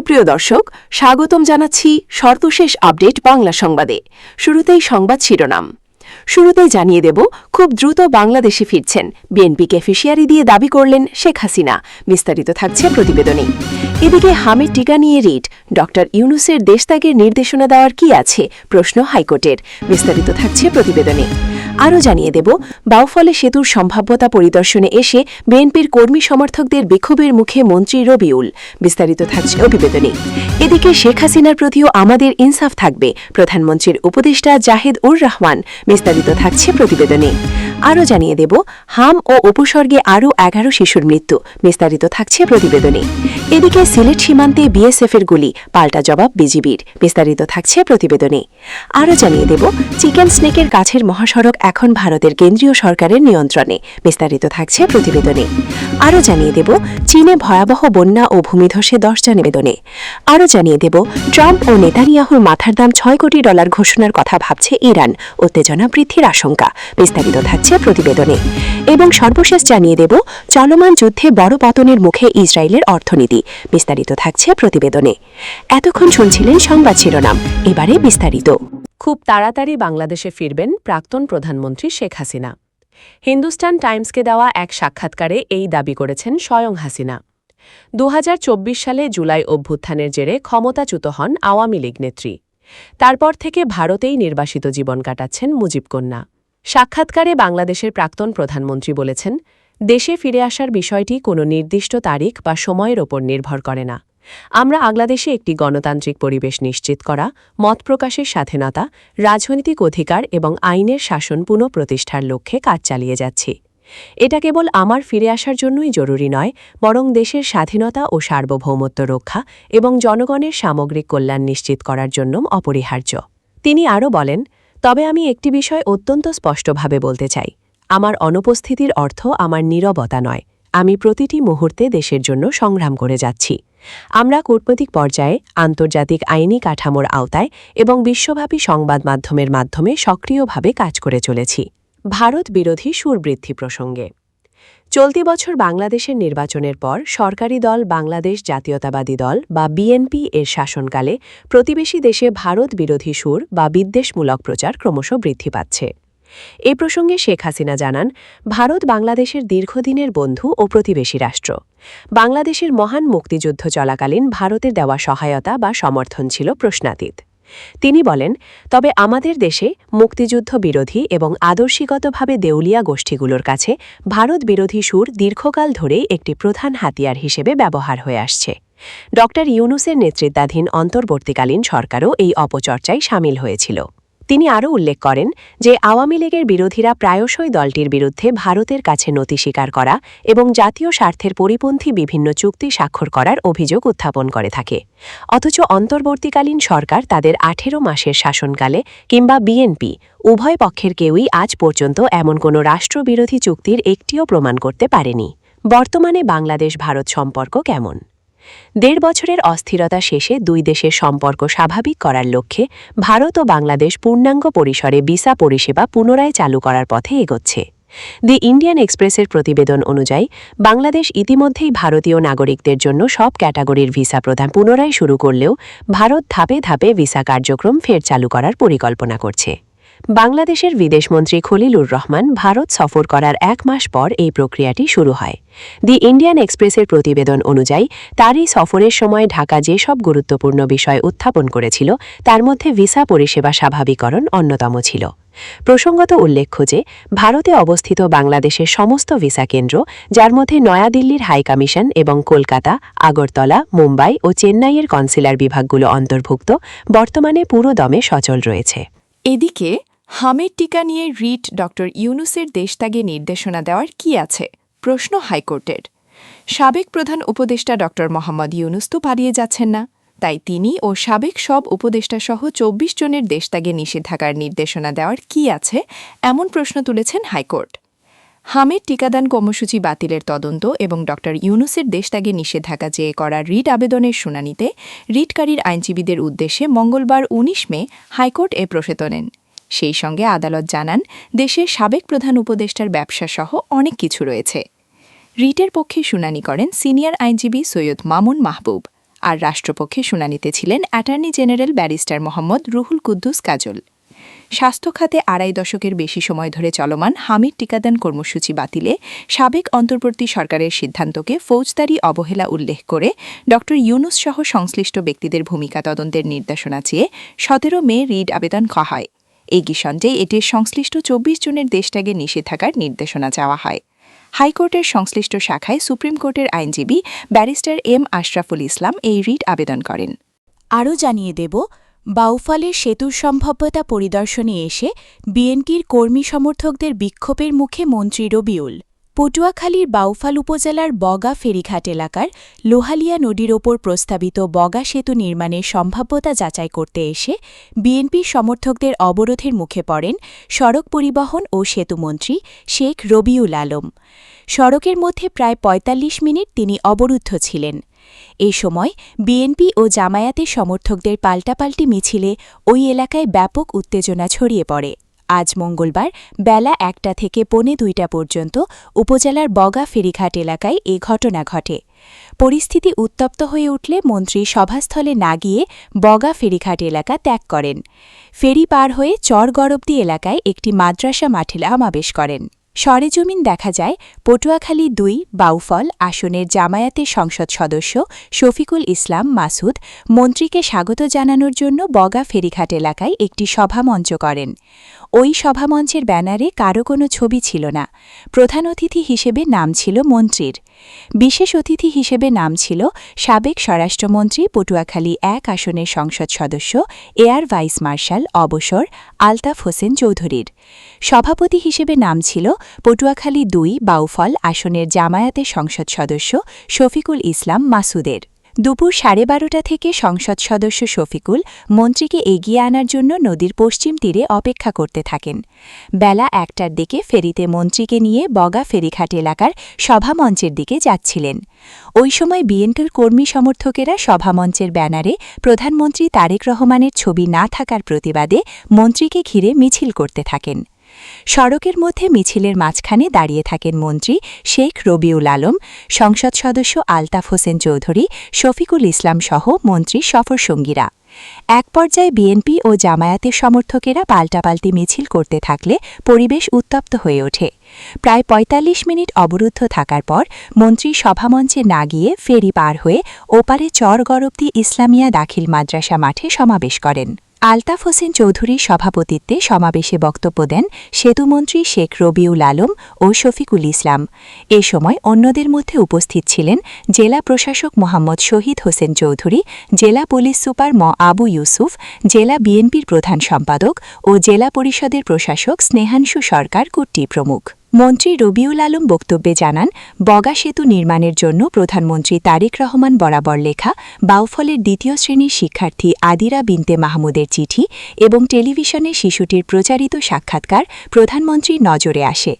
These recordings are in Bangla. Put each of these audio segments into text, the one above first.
সুপ্রিয় দর্শক, স্বাগতম জানাচ্ছি সর্বশেষ আপডেট বাংলা সংবাদে। শুরুতেই সংবাদ শিরোনাম। শুরুতেই জানিয়ে দেব, খুব দ্রুত বাংলাদেশে ফিরছেন বিএনপিকে ফিশিয়ারি দিয়ে দাবি করলেন শেখ হাসিনা। বিস্তারিত থাকছে প্রতিবেদনে। এদিকে হামিদ টিকা নিয়ে রিট, ডক্টর ইউনূসের দেশত্যাগের নির্দেশনা দেওয়ার কি আছে প্রশ্ন হাইকোর্টের। বিস্তারিত থাকছে প্রতিবেদনে। আরও জানিয়ে দেব, বাউফলে সেতুর সম্ভাব্যতা পরিদর্শনে এসে বিএনপির কর্মী সমর্থকদের বিক্ষোভের মুখে মন্ত্রী রবিউল। বিস্তারিত থাকছে প্রতিবেদনে। এদিকে শেখ হাসিনার প্রতিও আমাদের ইনসাফ থাকবে, প্রধানমন্ত্রীর উপদেষ্টা জাহিদ উর রহমান। বিস্তারিত থাকছে প্রতিবেদনে। আরও জানিয়ে দেব, হাম ও উপসর্গে আরও 11 শিশুর মৃত্যু। বিস্তারিত থাকছে প্রতিবেদনে। এদিকে সিলেট সীমান্তে বিএসএফের গুলি, পাল্টা জবাব বিজিবির। বিস্তারিত থাকছে প্রতিবেদনে। আরও জানিয়ে দেব, চিকেন স্নেকের কাছের মহাসড়ক এখন ভারতের কেন্দ্রীয় সরকারের নিয়ন্ত্রণে। বিস্তারিত থাকছে প্রতিবেদনে। আরও জানিয়ে দেব, চীনে ভয়াবহ বন্যা ও ভূমিধসে 10 জন নিবেদনে। আরও জানিয়ে দেব, ট্রাম্প ও নেতানিয়াহুর মাথার দাম $6 কোটি ঘোষণার কথা ভাবছে ইরান, উত্তেজনা বৃদ্ধির আশঙ্কা। বিস্তারিত থাকছে প্রতিবেদনে। এবং সর্বশেষ জানিয়ে দেব, চলমান যুদ্ধে বড় পতনের মুখে ইসরায়েলের অর্থনীতি। বিস্তারিত থাকছে প্রতিবেদনে। এতক্ষণ শুনছিলেন সংবাদ শিরোনাম, এবারে বিস্তারিত। খুব তাড়াতাড়ি বাংলাদেশে ফিরবেন প্রাক্তন প্রধানমন্ত্রী শেখ হাসিনা। হিন্দুস্তান টাইমসকে দেওয়া এক সাক্ষাৎকারে এই দাবি করেছেন স্বয়ং হাসিনা। 2024 সালে জুলাই অভ্যুত্থানের জেরে ক্ষমতাচ্যুত হন আওয়ামী লীগ নেত্রী। তারপর থেকে ভারতেই নির্বাসিত জীবন কাটাচ্ছেন মুজিব কন্যা। সাক্ষাৎকারে বাংলাদেশের প্রাক্তন প্রধানমন্ত্রী বলেছেন, দেশে ফিরে আসার বিষয়টি কোনো নির্দিষ্ট তারিখ বা সময়ের ওপর নির্ভর করে না। আমরা বাংলাদেশে একটি গণতান্ত্রিক পরিবেশ নিশ্চিত করা, মত প্রকাশের স্বাধীনতা, রাজনৈতিক অধিকার এবং আইনের শাসন পুনঃপ্রতিষ্ঠার লক্ষ্যে কাজ চালিয়ে যাচ্ছি। এটা কেবল আমার ফিরে আসার জন্যই জরুরি নয়, বরং দেশের স্বাধীনতা ও সার্বভৌমত্ব রক্ষা এবং জনগণের সামগ্রিক কল্যাণ নিশ্চিত করার জন্য অপরিহার্য। তিনি আরও বলেন, তবে আমি একটি বিষয় অত্যন্ত স্পষ্টভাবে বলতে চাই, আমার অনুপস্থিতির অর্থ আমার নীরবতা নয়। আমি প্রতিটি মুহূর্তে দেশের জন্য সংগ্রাম করে যাচ্ছি। আমরা কূটনৈতিক পর্যায়ে, আন্তর্জাতিক আইনি কাঠামোর আওতায় এবং বিশ্বব্যাপী সংবাদ মাধ্যমের মাধ্যমে সক্রিয়ভাবে কাজ করে চলেছি। ভারত বিরোধী সুর বৃদ্ধি প্রসঙ্গে। চলতি বছর বাংলাদেশের নির্বাচনের পর সরকারি দল বাংলাদেশ জাতীয়তাবাদী দল বা বিএনপি এর শাসনকালে প্রতিবেশী দেশে ভারত বিরোধী সুর বা বিদ্বেষমূলক প্রচার ক্রমশ বৃদ্ধি পাচ্ছে। এ প্রসঙ্গে শেখ হাসিনা জানান, ভারত বাংলাদেশের দীর্ঘদিনের বন্ধু ও প্রতিবেশী রাষ্ট্র। বাংলাদেশের মহান মুক্তিযুদ্ধ চলাকালীন ভারতের দেওয়া সহায়তা বা সমর্থন ছিল প্রশ্নাতীত। তিনি বলেন, তবে আমাদের দেশে মুক্তিযুদ্ধ বিরোধী এবং আদর্শিগতভাবে দেউলিয়া গোষ্ঠীগুলোর কাছে ভারত বিরোধী সুর দীর্ঘকাল ধরেই একটি প্রধান হাতিয়ার হিসেবে ব্যবহার হয়ে আসছে। ড ইউনূসের নেতৃত্বাধীন অন্তর্বর্তীকালীন সরকারও এই অপচর্চায় সামিল হয়েছিল। তিনি আরও উল্লেখ করেন যে আওয়ামী লীগের বিরোধীরা প্রায়শই দলটির বিরুদ্ধে ভারতের কাছে নথি স্বীকার করা এবং জাতীয় স্বার্থের পরিপন্থী বিভিন্ন চুক্তি স্বাক্ষর করার অভিযোগ উত্থাপন করে থাকে। অথচ অন্তর্বর্তীকালীন সরকার তাদের 18 মাসের শাসনকালে কিংবা বিএনপি উভয় পক্ষের কেউই আজ পর্যন্ত এমন কোনো রাষ্ট্রবিরোধী চুক্তির একটিও প্রমাণ করতে পারেনি। বর্তমানে বাংলাদেশ ভারত সম্পর্ক কেমন? 1.5 বছরের অস্থিরতা শেষে দুই দেশের সম্পর্ক স্বাভাবিক করার লক্ষ্যে ভারত ও বাংলাদেশ পূর্ণাঙ্গ পরিসরে ভিসা পরিষেবা পুনরায় চালু করার পথে এগোচ্ছে। দি ইন্ডিয়ান এক্সপ্রেসের প্রতিবেদন অনুযায়ী বাংলাদেশ ইতিমধ্যেই ভারতীয় নাগরিকদের জন্য সব ক্যাটাগরির ভিসা প্রদান পুনরায় শুরু করলেও ভারত ধাপে ধাপে ভিসা কার্যক্রম ফের চালু করার পরিকল্পনা করছে। বাংলাদেশের বিদেশমন্ত্রী খলিলুর রহমান ভারত সফর করার 1 মাস পর এই প্রক্রিয়াটি শুরু হয়। দি ইন্ডিয়ান এক্সপ্রেসের প্রতিবেদন অনুযায়ী তারই সফরের সময় ঢাকা যেসব গুরুত্বপূর্ণ বিষয় উত্থাপন করেছিল তার মধ্যে ভিসা পরিষেবা স্বাভাবিকরণ অন্যতম ছিল। প্রসঙ্গত উল্লেখ্য যে ভারতে অবস্থিত বাংলাদেশের সমস্ত ভিসা কেন্দ্র, যার মধ্যে নয়াদিল্লির হাইকমিশন এবং কলকাতা, আগরতলা, মুম্বাই ও চেন্নাইয়ের কনসিলার বিভাগগুলো অন্তর্ভুক্ত, বর্তমানে পুরো দমে সচল রয়েছে। এদিকে হামিদ টিকা নিয়ে রিট ড ইউনূসের দেশত্যাগে নির্দেশনা দেওয়ার কি আছে প্রশ্ন হাইকোর্টের। সাবেক প্রধান উপদেষ্টা ড মোহাম্মদ ইউনূস তো পালিয়ে যাচ্ছেন না, তাই তিনি ও সাবেক সব উপদেষ্টাসহ 24 জনের দেশত্যাগে নিষেধাজ্ঞার নির্দেশনা দেওয়ার কি আছে এমন প্রশ্ন তুলেছেন হাইকোর্ট। হামিদ টিকাদান কর্মসূচি বাতিলের তদন্ত এবং ড ইউনূসের দেশত্যাগে নিষেধাজ্ঞা চেয়ে করা রিট আবেদনের শুনানিতে রিটকারীর আইনজীবীদের উদ্দেশ্যে মঙ্গলবার 19 মে হাইকোর্ট এ প্রশ্ন নেন। সেই সঙ্গে আদালত জানান, দেশের সাবেক প্রধান উপদেষ্টার ব্যবসাসহ অনেক কিছু রয়েছে। রিটের পক্ষে শুনানি করেন সিনিয়র আইনজীবী সৈয়দ মামুন মাহবুব। আর রাষ্ট্রপক্ষে শুনানিতে ছিলেন attorney general barrister Mohammad Ruhul Kuddus Kajal. স্বাস্থ্য খাতে ২.৫ দশকের বেশি সময় ধরে চলমান হামিদ টিকাদান কর্মসূচি বাতিলে সাবেক অন্তর্বর্তী সরকারের সিদ্ধান্তকে ফৌজদারি অবহেলা উল্লেখ করে ড ইউনুস সহ সংশ্লিষ্ট ব্যক্তিদের ভূমিকা তদন্তের নির্দেশনা চেয়ে ১৭ মে রিট আবেদন করা হয়। এই সন্দেহে এটির সংশ্লিষ্ট ২৪ জনের দেশত্যাগে নিষেধাজ্ঞার নির্দেশনা চাওয়া হয়। হাইকোর্টের সংশ্লিষ্ট শাখায় সুপ্রিম কোর্টের আইনজীবী ব্যারিস্টার এম আশরাফুল ইসলাম এই রিট আবেদন করেন। আরও জানিয়ে দেব, বাউফলের সেতুর সম্ভাব্যতা পরিদর্শনে এসে বিএনপির কর্মী সমর্থকদের বিক্ষোভের মুখে মন্ত্রী রবিউল। পটুয়াখালীর বাউফল উপজেলার বগা ফেরিঘাট এলাকার লোহালিয়া নদীর ওপর প্রস্তাবিত বগা সেতু নির্মাণের সম্ভাব্যতা যাচাই করতে এসে বিএনপির সমর্থকদের অবরোধের মুখে পড়েন সড়ক পরিবহন ও সেতুমন্ত্রী শেখ রবিউল আলম। সড়কের মধ্যে প্রায় ৪৫ মিনিট তিনি অবরুদ্ধ ছিলেন। এ সময় বিএনপি ও জামায়াতের সমর্থকদের পাল্টাপাল্টি মিছিলে ওই এলাকায় ব্যাপক উত্তেজনা ছড়িয়ে পড়ে। আজ মঙ্গলবার বেলা ১টা থেকে পৌনে ২টা পর্যন্ত উপজেলার বগা ফেরিঘাট এলাকায় এ ঘটনা ঘটে। পরিস্থিতি উত্তপ্ত হয়ে উঠলে মন্ত্রী সভাস্থলে না গিয়ে বগা ফেরিঘাট এলাকা ত্যাগ করেন। ফেরি পার হয়ে চরগরবদি এলাকায় একটি মাদ্রাসা মাঠে সমাবেশ করেন। সরেজমিন দেখা যায়, পটুয়াখালী ২ বাউফল আসনের জামায়াতের সংসদ সদস্য শফিকুল ইসলাম মাসুদ মন্ত্রীকে স্বাগত জানানোর জন্য বগা ফেরিঘাট এলাকায় একটি সভামঞ্চ করেন। ওই সভামঞ্চের ব্যানারে কারও কোনো ছবি ছিল না। প্রধান অতিথি হিসেবে নাম ছিল মন্ত্রীর। বিশেষ অতিথি হিসেবে নাম ছিল সাবেক স্বরাষ্ট্রমন্ত্রী পটুয়াখালী ১ আসনের সংসদ সদস্য এয়ার ভাইস মার্শাল অবসর আলতাফ হোসেন চৌধুরীর। সভাপতি হিসেবে নাম ছিল পটুয়াখালী ২ বাউফল আসনের জামায়াতের সংসদ সদস্য শফিকুল ইসলাম মাসুদের। দুপুর ১২:৩০ থেকে সংসদ সদস্য শফিকুল মন্ত্রীকে এগিয়ে আনার জন্য নদীর পশ্চিম তীরে অপেক্ষা করতে থাকেন। বেলা ১টার দিকে ফেরিতে মন্ত্রীকে নিয়ে বগা ফেরিঘাট এলাকার সভামঞ্চের দিকে যাচ্ছিলেন। ওই সময় বিএনপির কর্মী সমর্থকেরা সভামঞ্চের ব্যানারে প্রধানমন্ত্রী তারেক রহমানের ছবি না থাকার প্রতিবাদে মন্ত্রীকে ঘিরে মিছিল করতে থাকেন। সড়কের মধ্যে মিছিলের মাঝখানে দাঁড়িয়ে থাকেন মন্ত্রী শেখ রবিউল আলম, সংসদ সদস্য আলতাফ হোসেন চৌধুরী, শফিকুল ইসলাম সহ মন্ত্রীর সফরসঙ্গীরা। এক পর্যায়ে বিএনপি ও জামায়াতের সমর্থকেরা পাল্টাপাল্টি মিছিল করতে থাকলে পরিবেশ উত্তপ্ত হয়ে ওঠে। প্রায় ৪৫ মিনিট অবরুদ্ধ থাকার পর মন্ত্রী সভামঞ্চে না গিয়ে ফেরি পার হয়ে ওপারে চরগরবদি ইসলামিয়া দাখিল মাদ্রাসা মাঠে সমাবেশ করেন। আলতাফ হোসেন চৌধুরীর সভাপতিত্বে সমাবেশে বক্তব্য দেন সেতুমন্ত্রী শেখ রবিউল আলম ও শফিকুল ইসলাম। এ সময় অন্যদের মধ্যে উপস্থিত ছিলেন জেলা প্রশাসক মোহাম্মদ শহীদ হোসেন চৌধুরী, জেলা পুলিশ সুপার আবু ইউসুফ, জেলা বিএনপির প্রধান সম্পাদক ও জেলা পরিষদের প্রশাসক স্নেহাংশু সরকার কুট্টি প্রমুখ। মন্ত্রী রবিউল আলম বক্তব্যে জানান, বগা সেতু নির্মাণের জন্য প্রধানমন্ত্রী তারেক রহমান বরাবর লেখা বাউফলের ২য় শ্রেণীর শিক্ষার্থী আদিরা বিনতে মাহমুদের চিঠি এবং টেলিভিশনে শিশুটির প্রচারিত সাক্ষাৎকার প্রধানমন্ত্রীর নজরে আসে।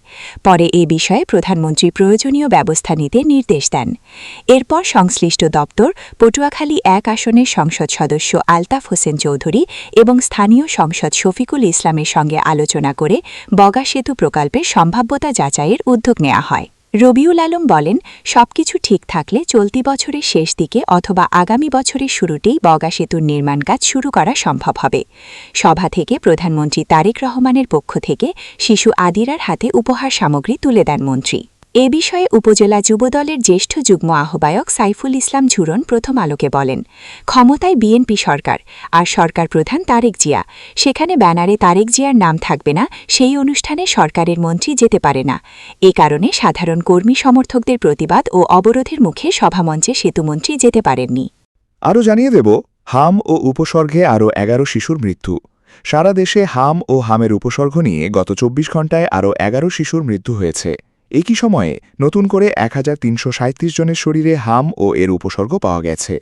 পরে এ বিষয়ে প্রধানমন্ত্রী প্রয়োজনীয় ব্যবস্থা নিতে নির্দেশ দেন। এরপর সংশ্লিষ্ট দপ্তর পটুয়াখালী ১ আসনের সংসদ সদস্য আলতাফ হোসেন চৌধুরী এবং স্থানীয় সংসদ শফিকুল ইসলামের সঙ্গে আলোচনা করে বগা সেতু প্রকল্পের সম্ভাব্য যাচাইয়ের উদ্যোগ নেওয়া হয়। রবিউল আলম বলেন, সবকিছু ঠিক থাকলে চলতি বছরের শেষ দিকে অথবা আগামী বছরের শুরুতেই বগা সেতুর নির্মাণ কাজ শুরু করা সম্ভব হবে। সভা থেকে প্রধানমন্ত্রী তারেক রহমানের পক্ষ থেকে শিশু আদিরার হাতে উপহার সামগ্রী তুলে দেন মন্ত্রী। এ বিষয়ে উপজেলা যুবদলের জ্যেষ্ঠ যুগ্ম আহ্বায়ক সাইফুল ইসলাম ঝুরন প্রথম আলোকে বলেন, ক্ষমতায় বিএনপি সরকার আর সরকার প্রধান তারেক জিয়া, সেখানে ব্যানারে তারেক জিয়ার নাম থাকবে না, সেই অনুষ্ঠানে সরকারের মন্ত্রী যেতে পারে না। এ কারণে সাধারণ কর্মী সমর্থকদের প্রতিবাদ ও অবরোধের মুখে সভামঞ্চে সেতুমন্ত্রী যেতে পারেননি। আরও জানিয়ে দেব, হাম ও উপসর্গে আরও ১১ শিশুর মৃত্যু। সারা দেশে হাম ও হামের উপসর্গ নিয়ে গত ২৪ ঘণ্টায় আরও ১১ শিশুর মৃত্যু হয়েছে। একই সময়ে নতুন করে ১৩৩৩ জনের শরীরে হাম ও এর উপসর্গ পাওয়া গেছে।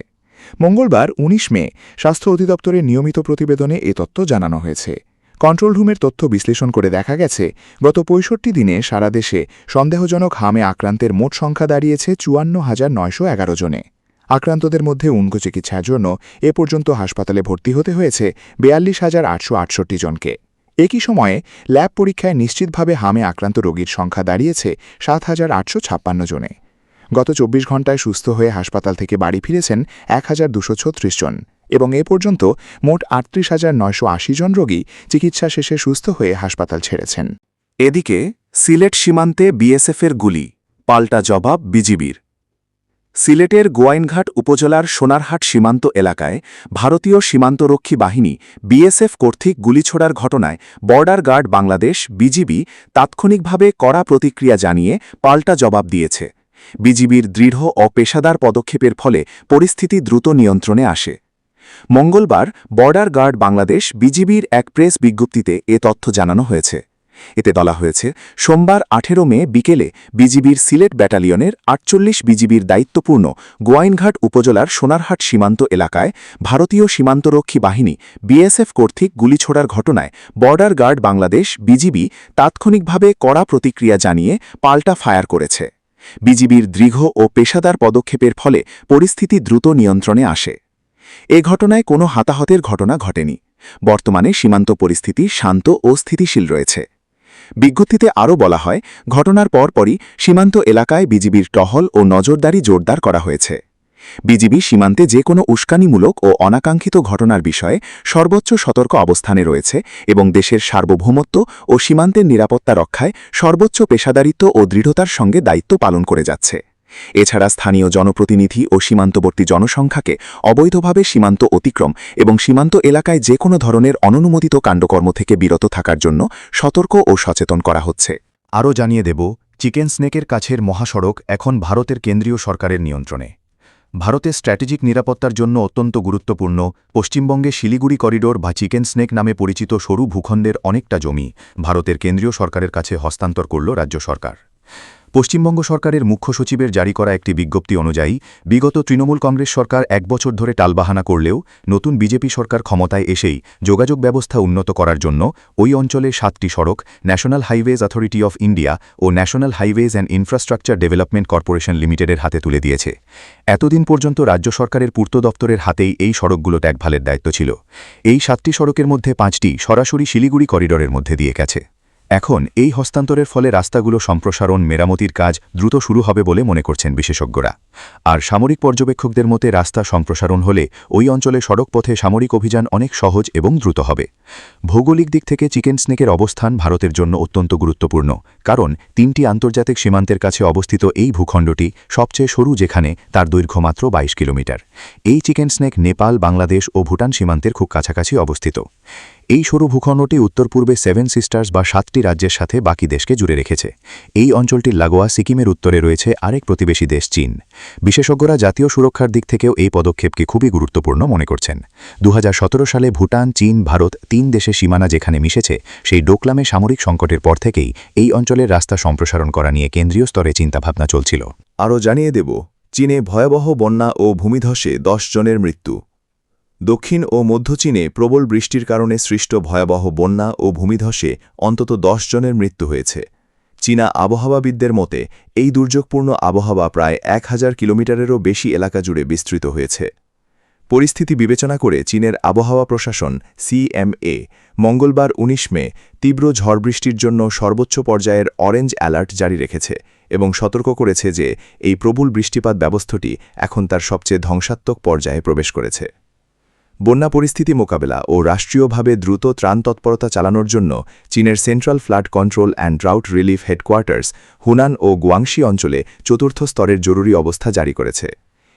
মঙ্গলবার ১৯ মে স্বাস্থ্য অধিদপ্তরের নিয়মিত প্রতিবেদনে এ তথ্য জানানো হয়েছে। কন্ট্রোল রুমের তথ্য বিশ্লেষণ করে দেখা গেছে, গত ৬৫ দিনে সারা দেশে সন্দেহজনক হামে আক্রান্তের মোট সংখ্যা দাঁড়িয়েছে ৫৪,৯১১ জনে। আক্রান্তদের মধ্যে উন্নত চিকিৎসার জন্য এ পর্যন্ত হাসপাতালে ভর্তি হতে হয়েছে ৪২,৮৬৮ জনকে। একই সময়ে ল্যাব পরীক্ষায় নিশ্চিতভাবে হামে আক্রান্ত রোগীর সংখ্যা দাঁড়িয়েছে ৭,৮৫৬ জনে। গত ২৪ ঘণ্টায় সুস্থ হয়ে হাসপাতাল থেকে বাড়ি ফিরেছেন ১,২৩৬ জন এবং এ পর্যন্ত মোট ৩৮,৯৮০ জন রোগী চিকিৎসা শেষে সুস্থ হয়ে হাসপাতাল ছেড়েছেন। এদিকে সিলেট সীমান্তে বিএসএফের গুলি, পাল্টা জবাব বিজিবির। সিলেটের গোয়াইনঘাট উপজেলার সোনারহাট সীমান্ত এলাকায় ভারতীয় সীমান্তরক্ষী বাহিনী বিএসএফ কর্তৃক গুলি ছোড়ার ঘটনায় বর্ডার গার্ড বাংলাদেশ বিজিবি তাৎক্ষণিকভাবে কড়া প্রতিক্রিয়া জানিয়ে পাল্টা জবাব দিয়েছে। বিজিবির দৃঢ় ও পেশাদার পদক্ষেপের ফলে পরিস্থিতি দ্রুত নিয়ন্ত্রণে আসে। মঙ্গলবার বর্ডার গার্ড বাংলাদেশ বিজিবির এক প্রেস বিজ্ঞপ্তিতে এ তথ্য জানানো হয়েছে। এতে বলা হয়েছে, সোমবার ১৮ মে বিকেলে বিজিবির সিলেট ব্যাটালিয়নের ৪৮ বিজিবির দায়িত্বপূর্ণ গোয়াইনঘাট উপজেলার সোনারহাট সীমান্ত এলাকায় ভারতীয় সীমান্তরক্ষী বাহিনী বিএসএফ কর্তৃক গুলি ছোড়ার ঘটনায় বর্ডার গার্ড বাংলাদেশ বিজিবি তাৎক্ষণিকভাবে কড়া প্রতিক্রিয়া জানিয়ে পাল্টা ফায়ার করেছে। বিজিবির দৃঢ় ও পেশাদার পদক্ষেপের ফলে পরিস্থিতি দ্রুত নিয়ন্ত্রণে আসে। এ ঘটনায় কোনো হতাহতের ঘটনা ঘটেনি। বর্তমানে সীমান্ত পরিস্থিতি শান্ত ও স্থিতিশীল রয়েছে। বিজ্ঞপ্তিতে আরও বলা হয়, ঘটনার পরপরই সীমান্ত এলাকায় বিজিবির টহল ও নজরদারি জোরদার করা হয়েছে। বিজিবি সীমান্তে যে কোনো উস্কানিমূলক ও অনাকাঙ্ক্ষিত ঘটনার বিষয়ে সর্বোচ্চ সতর্ক অবস্থানে রয়েছে এবং দেশের সার্বভৌমত্ব ও সীমান্তের নিরাপত্তা রক্ষায় সর্বোচ্চ পেশাদারিত্ব ও দৃঢ়তার সঙ্গে দায়িত্ব পালন করে যাচ্ছে। এছাড়া স্থানীয় জনপ্রতিনিধি ও সীমান্তবর্তী জনসংখ্যাকে অবৈধভাবে সীমান্ত অতিক্রম এবং সীমান্ত এলাকায় যে কোনো ধরনের অননুমোদিত কাণ্ডকর্ম থেকে বিরত থাকার জন্য সতর্ক ও সচেতন করা হচ্ছে। আরও জানিয়ে দেব, চিকেন স্নেকের কাছের মহাসড়ক এখন ভারতের কেন্দ্রীয় সরকারের নিয়ন্ত্রণে। ভারতের স্ট্র্যাটেজিক নিরাপত্তার জন্য অত্যন্ত গুরুত্বপূর্ণ পশ্চিমবঙ্গে শিলিগুড়ি করিডোর বা চিকেন স্নেক নামে পরিচিত সরু ভূখণ্ডের অনেকটা জমি ভারতের কেন্দ্রীয় সরকারের কাছে হস্তান্তর করল রাজ্য সরকার। পশ্চিমবঙ্গ সরকারের মুখ্য সচিবের জারি করা একটি বিজ্ঞপ্তি অনুযায়ী বিগত তৃণমূল কংগ্রেস সরকার ১ বছর ধরে টালবাহানা করলেও নতুন বিজেপি সরকার ক্ষমতায় এসেই যোগাযোগ ব্যবস্থা উন্নত করার জন্য ওই অঞ্চলে ৭টি সড়ক National Highways Authority of India ও National Highways and Infrastructure Development Corporation লিমিটেডের হাতে তুলে দিয়েছে। এতদিন পর্যন্ত রাজ্য সরকারের পূর্ত দপ্তরের হাতেই এই সড়কগুলো দেখভালের দায়িত্ব ছিল। এই ৭টি সড়কের মধ্যে ৫টি সরাসরি শিলিগুড়ি করিডোরের মধ্যে দিয়ে গেছে। এখন এই হস্তান্তরের ফলে রাস্তাগুলো সম্প্রসারণ মেরামতির কাজ দ্রুত শুরু হবে বলে মনে করছেন বিশেষজ্ঞরা। আর সামরিক পর্যবেক্ষকদের মতে রাস্তা সম্প্রসারণ হলে ওই অঞ্চলে সড়কপথে সামরিক অভিযান অনেক সহজ এবং দ্রুত হবে। ভৌগোলিক দিক থেকে চিকেন স্নেকের অবস্থান ভারতের জন্য অত্যন্ত গুরুত্বপূর্ণ, কারণ ৩টি আন্তর্জাতিক সীমান্তের কাছে অবস্থিত এই ভূখণ্ডটি সবচেয়ে সরু, যেখানে তার দৈর্ঘ্য মাত্র ২২ কিলোমিটার। এই চিকেন স্নেক নেপাল, বাংলাদেশ ও ভুটান সীমান্তের খুব কাছাকাছি অবস্থিত। এই সরু ভূখণ্ডটি উত্তর পূর্বে 7 সিস্টার্স বা 7টি রাজ্যের সাথে বাকি দেশকে জুড়ে রেখেছে। এই অঞ্চলটির লাগোয়া সিকিমের উত্তরে রয়েছে আরেক প্রতিবেশী দেশ চীন। বিশেষজ্ঞরা জাতীয় সুরক্ষার দিক থেকেও এই পদক্ষেপকে খুবই গুরুত্বপূর্ণ মনে করছেন। ২০১৭ সালে ভুটান, চীন, ভারত ৩ দেশের সীমানা যেখানে মিশেছে, সেই ডোকলামে সামরিক সংকটের পর থেকেই এই অঞ্চলের রাস্তা সম্প্রসারণ করা নিয়ে কেন্দ্রীয় স্তরে চিন্তাভাবনা চলছিল। আরও জানিয়ে দেব, চীনে ভয়াবহ বন্যা ও ভূমিধসে ১০ জনের মৃত্যু। দক্ষিণ ও মধ্য চীনে প্রবল বৃষ্টির কারণে সৃষ্ট ভয়াবহ বন্যা ও ভূমিধসে অন্তত ১০ জনের মৃত্যু হয়েছে। চীনা আবহাওয়াবিদদের মতে এই দুর্যোগপূর্ণ আবহাওয়া প্রায় ১,০০০ কিলোমিটারেরও বেশি এলাকা জুড়ে বিস্তৃত হয়েছে। পরিস্থিতি বিবেচনা করে চীনের আবহাওয়া প্রশাসন CMA মঙ্গলবার ১৯ মে তীব্র ঝড় বৃষ্টির জন্য সর্বোচ্চ পর্যায়ের অরেঞ্জ অ্যালার্ট জারি রেখেছে এবং সতর্ক করেছে যে এই প্রবল বৃষ্টিপাত ব্যবস্থাটি এখন তার সবচেয়ে ধ্বংসাত্মক পর্যায়ে প্রবেশ করেছে। বন্যা পরিস্থিতি মোকাবেলা ও রাষ্ট্রীয়ভাবে দ্রুত ত্রাণ তৎপরতা চালানোর জন্য চীনের Central Flood Control and Drought Relief Headquarters Hunan ও গুয়াংশি অঞ্চলে ৪র্থ স্তরের জরুরি অবস্থা জারি করেছে।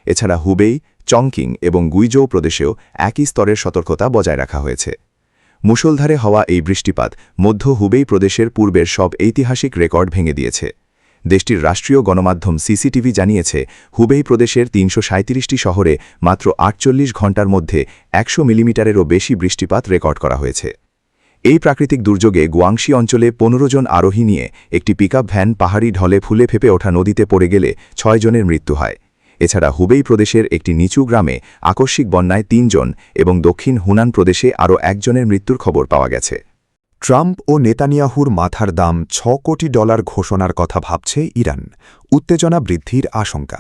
এছাড়া হুবেই, চংকিং এবং গুইজৌ প্রদেশেও একই স্তরের সতর্কতা বজায় রাখা হয়েছে। মুষলধারে হওয়া এই বৃষ্টিপাত মধ্য হুবেই প্রদেশের পূর্বের সব ঐতিহাসিক রেকর্ড ভেঙে দিয়েছে। দেশটির রাষ্ট্রীয় গণমাধ্যম CCTV জানিয়েছে, হুবেই প্রদেশের ৩৩৭টি শহরে মাত্র ৪৮ ঘণ্টার মধ্যে ১০০ মিলিমিটারেরও বেশি বৃষ্টিপাত রেকর্ড করা হয়েছে। এই প্রাকৃতিক দুর্যোগে গুয়াংশি অঞ্চলে ১৫ জন আরোহী নিয়ে একটি পিকআপ ভ্যান পাহাড়ি ঢলে ফুলে ফেপে ওঠা নদীতে পড়ে গেলে ৬ জনের মৃত্যু হয়। এছাড়া হুবেই প্রদেশের একটি নিচু গ্রামে আকস্মিক বন্যায় ৩ জন এবং দক্ষিণ হুনান প্রদেশে আরও ১ জনের মৃত্যুর খবর পাওয়া গেছে। ট্রাম্প ও নেতানিয়াহুর মাথার দাম $৬ কোটি ঘোষণার কথা ভাবছে ইরান, উত্তেজনা বৃদ্ধির আশঙ্কা।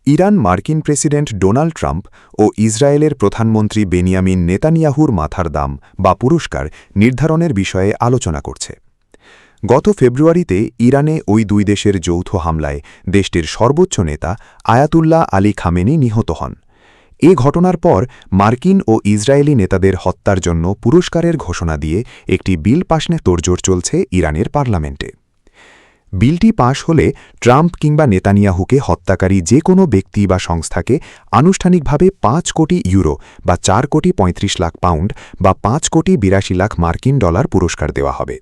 ইরান মার্কিন প্রেসিডেন্ট ডোনাল্ড ট্রাম্প ও ইসরায়েলের প্রধানমন্ত্রী বেনিয়ামিন নেতানিয়াহুর মাথার দাম বা পুরস্কার নির্ধারণের বিষয়ে আলোচনা করছে। গত ফেব্রুয়ারিতে ইরানে ওই দুই দেশের যৌথ হামলায় দেশটির সর্বোচ্চ নেতা আয়াতুল্লাহ আলী খামেনি নিহত হন। এ ঘটনার পর মার্কিন ও ইসরায়েলি নেতাদের হত্যার জন্য পুরস্কারের ঘোষণা দিয়ে একটি বিল পাশে তোড়জোড় চলছে ইরানের পার্লামেন্টে। বিলটি পাশ হলে ট্রাম্প কিংবা নেতানিয়াহুকে হত্যাকারী যে কোনো ব্যক্তি বা সংস্থাকে আনুষ্ঠানিকভাবে ৫ কোটি ইউরো বা ৪ কোটি ৩৫ লাখ পাউন্ড বা ৫ কোটি ৮২ লাখ মার্কিন ডলার পুরস্কার দেওয়া হবে।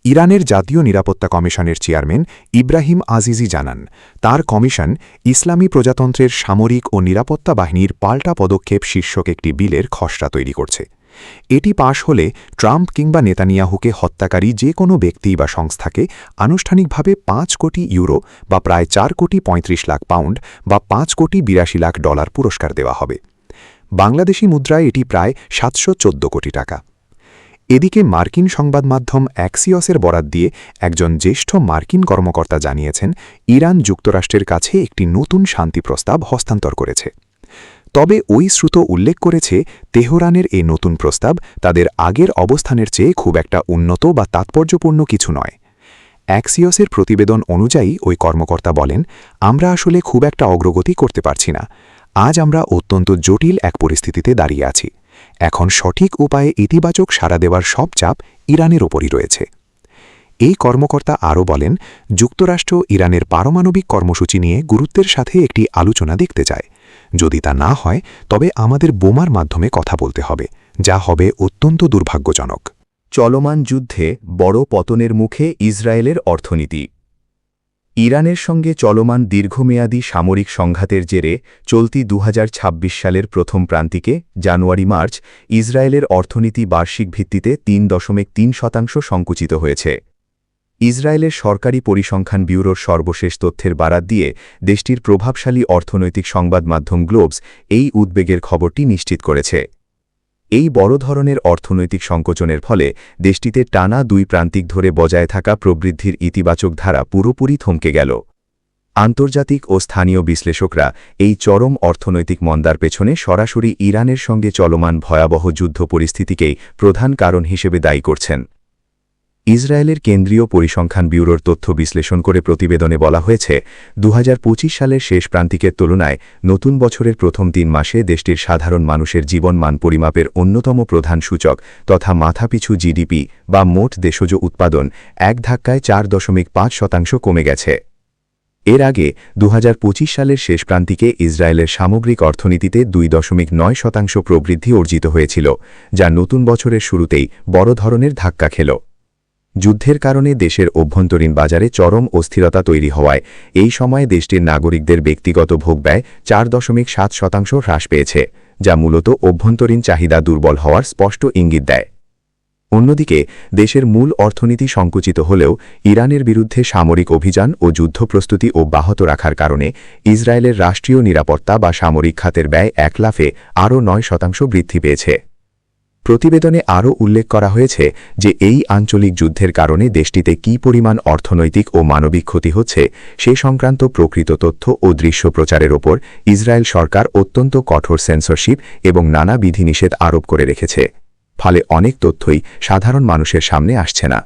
ইরানের জাতীয় নিরাপত্তা কমিশনের চেয়ারম্যান ইব্রাহিম আজিজি জানান, তার কমিশন ইসলামী প্রজাতন্ত্রের সামরিক ও নিরাপত্তা বাহিনীর পাল্টা পদক্ষেপ শীর্ষক একটি বিলের খসড়া তৈরি করছে। এটি পাশ হলে ট্রাম্প কিংবা নেতানিয়াহুকে হত্যাকারী যে কোনো ব্যক্তি বা সংস্থাকে আনুষ্ঠানিকভাবে ৫ কোটি ইউরো বা প্রায় ৪ কোটি ৩৫ লাখ পাউন্ড বা ৫ কোটি ৮২ লাখ ডলার পুরস্কার দেওয়া হবে। বাংলাদেশি মুদ্রায় এটি প্রায় ৭১৪ কোটি টাকা। এদিকে মার্কিন সংবাদ মাধ্যম অ্যাক্সিয়সের বরাত দিয়ে একজন জ্যেষ্ঠ মার্কিন কর্মকর্তা জানিয়েছেন, ইরান যুক্তরাষ্ট্রের কাছে একটি নতুন শান্তি প্রস্তাব হস্তান্তর করেছে। তবে ওই শ্রুত উল্লেখ করেছে, তেহরানের এই নতুন প্রস্তাব তাদের আগের অবস্থানের চেয়ে খুব একটা উন্নত বা তাৎপর্যপূর্ণ কিছু নয়। অ্যাক্সিয়সের প্রতিবেদন অনুযায়ী ওই কর্মকর্তা বলেন, আমরা আসলে খুব একটা অগ্রগতি করতে পারছি না। আজ আমরা অত্যন্ত জটিল এক পরিস্থিতিতে দাঁড়িয়ে আছি। এখন সঠিক উপায়ে ইতিবাচক সাড়া দেওয়ার সব চাপ ইরানের ওপরই রয়েছে। এই কর্মকর্তা আরও বলেন, যুক্তরাষ্ট্র ইরানের পারমাণবিক কর্মসূচি নিয়ে গুরুত্বের সাথে একটি আলোচনা দেখতে চায়। যদি তা না হয় তবে আমাদের বোমার মাধ্যমে কথা বলতে হবে, যা হবে অত্যন্ত দুর্ভাগ্যজনক। চলমান যুদ্ধে বড় পতনের মুখে ইসরায়েলের অর্থনীতি। ইরানের সঙ্গে চলমান দীর্ঘমেয়াদী সামরিক সংঘাতের জেরে চলতি ২০২৬ সালের প্রথম প্রান্তিকে জানুয়ারি-মার্চ ইসরায়েলের অর্থনীতি বার্ষিক ভিত্তিতে ৩.৩% সংকুচিত হয়েছে। ইসরায়েলের সরকারি পরিসংখ্যান ব্যুরোর সর্বশেষ তথ্যের বারাত দিয়ে দেশটির প্রভাবশালী অর্থনৈতিক সংবাদ মাধ্যম গ্লোবস এই উদ্বেগের খবরটি নিশ্চিত করেছে। এই বড় ধরনের অর্থনৈতিক সংকোচনের ফলে দেশটিতে টানা ২ প্রান্তিক ধরে বজায় থাকা প্রবৃদ্ধির ইতিবাচক ধারা পুরোপুরি থমকে গেল। আন্তর্জাতিক ও স্থানীয় বিশ্লেষকরা এই চরম অর্থনৈতিক মন্দার পেছনে সরাসরি ইরানের সঙ্গে চলমান ভয়াবহ যুদ্ধ পরিস্থিতিকেই প্রধান কারণ হিসেবে দায়ী করছেন। ইসরায়েলের কেন্দ্রীয় পরিসংখ্যান ব্যুরোর তথ্য বিশ্লেষণ করে প্রতিবেদনে বলা হয়েছে, ২০২৫ সালের শেষ প্রান্তিকের তুলনায় নতুন বছরের প্রথম ৩ মাসে দেশটির সাধারণ মানুষের জীবনমান পরিমাপের অন্যতম প্রধান সূচক তথা মাথাপিছু জিডিপি বা মোট দেশজ উৎপাদন এক ধাক্কায় ৪.৫% কমে গেছে। এর আগে ২০২৫ সালের শেষ প্রান্তিকে ইসরায়েলের সামগ্রিক অর্থনীতিতে ২.৯% প্রবৃদ্ধি অর্জিত হয়েছিল, যা নতুন বছরের শুরুতেই বড় ধরনের ধাক্কা খেল। যুদ্ধের কারণে দেশের অভ্যন্তরীণ বাজারে চরম অস্থিরতা তৈরি হওয়ায় এই সময়ে দেশটির নাগরিকদের ব্যক্তিগত ভোগব্যয় ৪.৭% হ্রাস পেয়েছে, যা মূলত অভ্যন্তরীণ চাহিদা দুর্বল হওয়ার স্পষ্ট ইঙ্গিত দেয়। অন্যদিকে দেশের মূল অর্থনীতি সংকুচিত হলেও ইরানের বিরুদ্ধে সামরিক অভিযান ও যুদ্ধপ্রস্তুতি অব্যাহত রাখার কারণে ইসরায়েলের রাষ্ট্রীয় নিরাপত্তা বা সামরিক খাতের ব্যয় এক লাফে আরও ৯% বৃদ্ধি পেয়েছে। প্রতিবেদনে আরও উল্লেখ করা হয়েছে যে এই আঞ্চলিক যুদ্ধের কারণে দেশটিতে কী পরিমাণ অর্থনৈতিক ও মানবিক ক্ষতি হচ্ছে সে সংক্রান্ত প্রকৃত তথ্য ও দৃশ্য প্রচারের ওপর ইসরায়েল সরকার অত্যন্ত কঠোর সেন্সরশিপ এবং নানা বিধিনিষেধ আরোপ করে রেখেছে। ফলে অনেক তথ্যই সাধারণ মানুষের সামনে আসছে না।